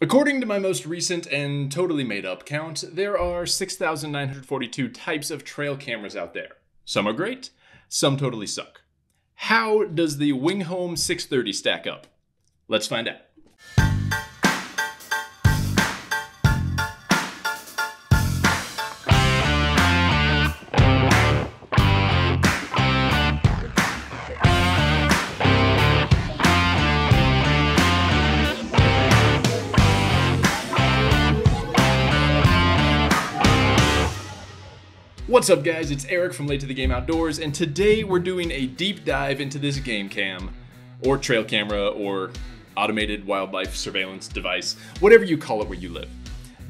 According to my most recent and totally made up count, there are 6,942 types of trail cameras out there. Some are great, some totally suck. How does the WingHome 630 stack up? Let's find out. What's up guys, it's Eric from Late to the Game Outdoors, and today we're doing a deep dive into this game cam, or trail camera, or automated wildlife surveillance device, whatever you call it where you live.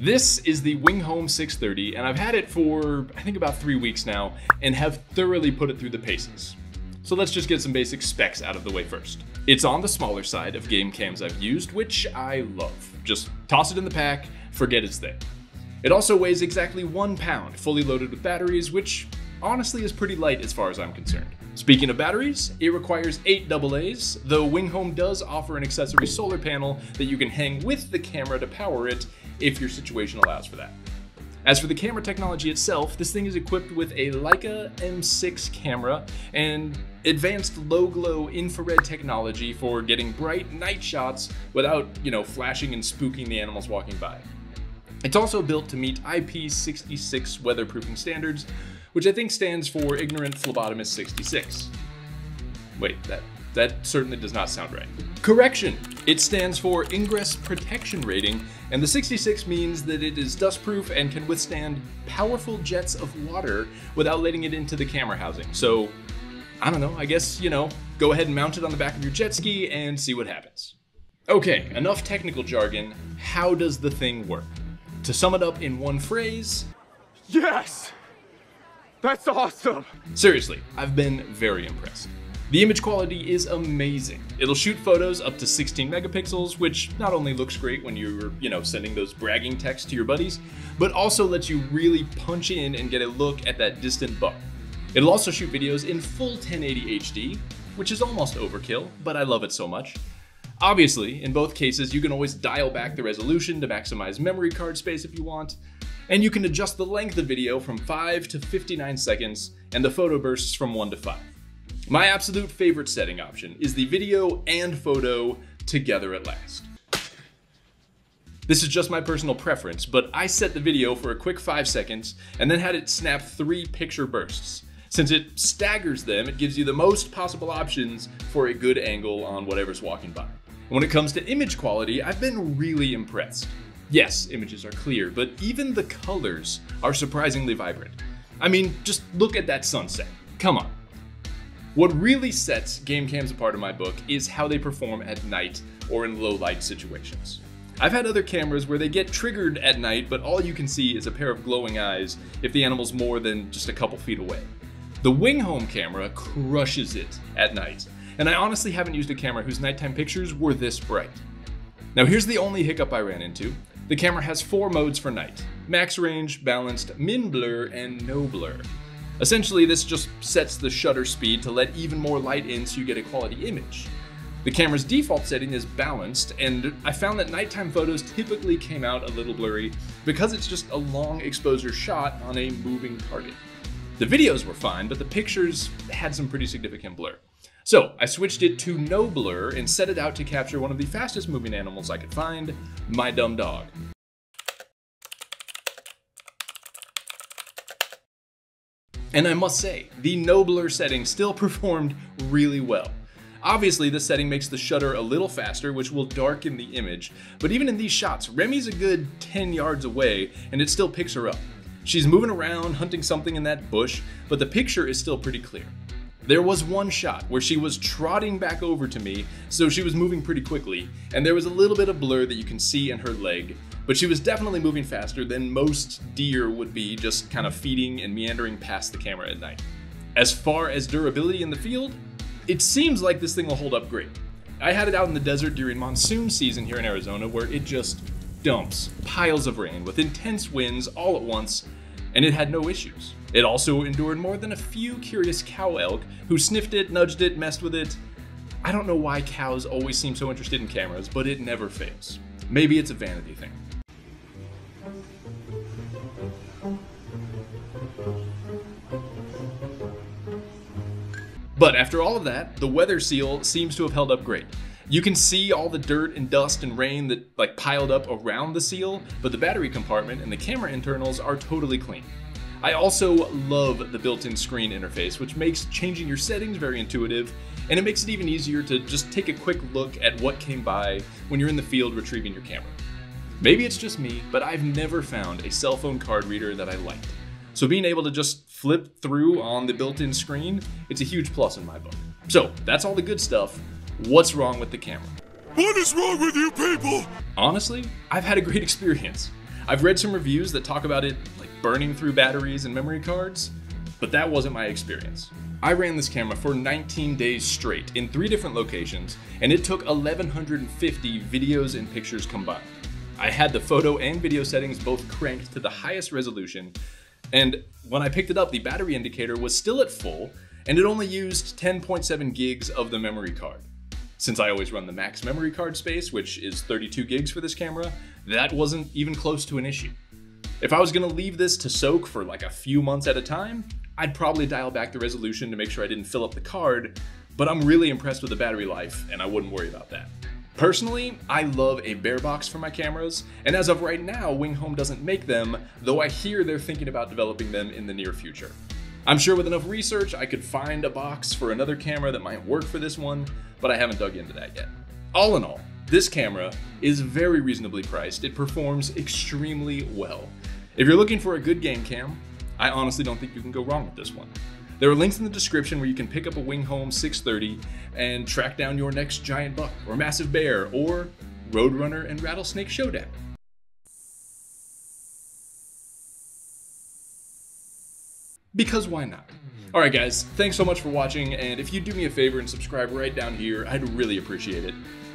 This is the WingHome 630, and I've had it for, I think, about 3 weeks now, and have thoroughly put it through the paces. So let's just get some basic specs out of the way first. It's on the smaller side of game cams I've used, which I love. Just toss it in the pack, forget it's there. It also weighs exactly 1 pound, fully loaded with batteries, which honestly is pretty light as far as I'm concerned. Speaking of batteries, it requires 8 AA's, though WingHome does offer an accessory solar panel that you can hang with the camera to power it if your situation allows for that. As for the camera technology itself, this thing is equipped with a Leica M6 camera and advanced low-glow infrared technology for getting bright night shots without, flashing and spooking the animals walking by. It's also built to meet IP66 weatherproofing standards, which I think stands for Ignorant Phlebotomist 66. Wait, that certainly does not sound right. Correction! It stands for Ingress Protection Rating, and the 66 means that it is dustproof and can withstand powerful jets of water without letting it into the camera housing. So, I don't know, I guess, go ahead and mount it on the back of your jet ski and see what happens. Okay, enough technical jargon. How does the thing work? To sum it up in one phrase, yes! That's awesome! Seriously, I've been very impressed. The image quality is amazing. It'll shoot photos up to 16 megapixels, which not only looks great when you're, sending those bragging texts to your buddies, but also lets you really punch in and get a look at that distant buck. It'll also shoot videos in full 1080 HD, which is almost overkill, but I love it so much. Obviously, in both cases, you can always dial back the resolution to maximize memory card space if you want, and you can adjust the length of video from 5 to 59 seconds and the photo bursts from 1 to 5. My absolute favorite setting option is the video and photo together at last. This is just my personal preference, but I set the video for a quick 5 seconds and then had it snap 3 picture bursts. Since it staggers them, it gives you the most possible options for a good angle on whatever's walking by. When it comes to image quality, I've been really impressed. Yes, images are clear, but even the colors are surprisingly vibrant. I mean, just look at that sunset. Come on. What really sets game cams apart in my book is how they perform at night or in low light situations. I've had other cameras where they get triggered at night, but all you can see is a pair of glowing eyes if the animal's more than just a couple feet away. The WingHome camera crushes it at night, and I honestly haven't used a camera whose nighttime pictures were this bright. Now here's the only hiccup I ran into. The camera has 4 modes for night: max range, balanced, min blur, and no blur. Essentially, this just sets the shutter speed to let even more light in so you get a quality image. The camera's default setting is balanced, and I found that nighttime photos typically came out a little blurry because it's just a long exposure shot on a moving target. The videos were fine, but the pictures had some pretty significant blur. So I switched it to no blur and set it out to capture one of the fastest moving animals I could find, my dumb dog. And I must say, the no blur setting still performed really well. Obviously, this setting makes the shutter a little faster, which will darken the image, but even in these shots, Remy's a good 10 yards away and it still picks her up. She's moving around, hunting something in that bush, but the picture is still pretty clear. There was one shot where she was trotting back over to me, so she was moving pretty quickly, and there was a little bit of blur that you can see in her leg, but she was definitely moving faster than most deer would be, just kind of feeding and meandering past the camera at night. As far as durability in the field, it seems like this thing will hold up great. I had it out in the desert during monsoon season here in Arizona, where it just dumps piles of rain with intense winds all at once, and it had no issues. It also endured more than a few curious cow elk who sniffed it, nudged it, messed with it. I don't know why cows always seem so interested in cameras, but it never fails. Maybe it's a vanity thing. But after all of that, the weather seal seems to have held up great. You can see all the dirt and dust and rain that piled up around the seal, but the battery compartment and the camera internals are totally clean. I also love the built-in screen interface, which makes changing your settings very intuitive, and it makes it even easier to just take a quick look at what came by when you're in the field retrieving your camera. Maybe it's just me, but I've never found a cell phone card reader that I liked. So being able to just flip through on the built-in screen, it's a huge plus in my book. So that's all the good stuff. What's wrong with the camera? What is wrong with you people? Honestly, I've had a great experience. I've read some reviews that talk about it like burning through batteries and memory cards, but that wasn't my experience. I ran this camera for 19 days straight in 3 different locations, and it took 1,150 videos and pictures combined. I had the photo and video settings both cranked to the highest resolution, and when I picked it up, the battery indicator was still at full, and it only used 10.7 gigs of the memory card. Since I always run the max memory card space, which is 32 gigs for this camera, that wasn't even close to an issue. If I was gonna leave this to soak for like a few months at a time, I'd probably dial back the resolution to make sure I didn't fill up the card, but I'm really impressed with the battery life, and I wouldn't worry about that. Personally, I love a bare box for my cameras, and as of right now, WingHome doesn't make them, though I hear they're thinking about developing them in the near future. I'm sure with enough research, I could find a box for another camera that might work for this one, but I haven't dug into that yet. All in all, this camera is very reasonably priced. It performs extremely well. If you're looking for a good game cam, I honestly don't think you can go wrong with this one. There are links in the description where you can pick up a WingHome 630 and track down your next giant buck or massive bear or Roadrunner and Rattlesnake Showdown. Because why not? Alright guys, thanks so much for watching, and if you do me a favor and subscribe right down here, I'd really appreciate it.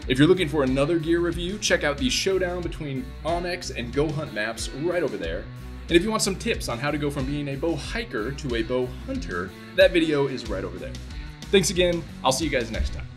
If you're looking for another gear review, check out the showdown between Onyx and Go Hunt maps right over there. And if you want some tips on how to go from being a bow hiker to a bow hunter, that video is right over there. Thanks again, I'll see you guys next time.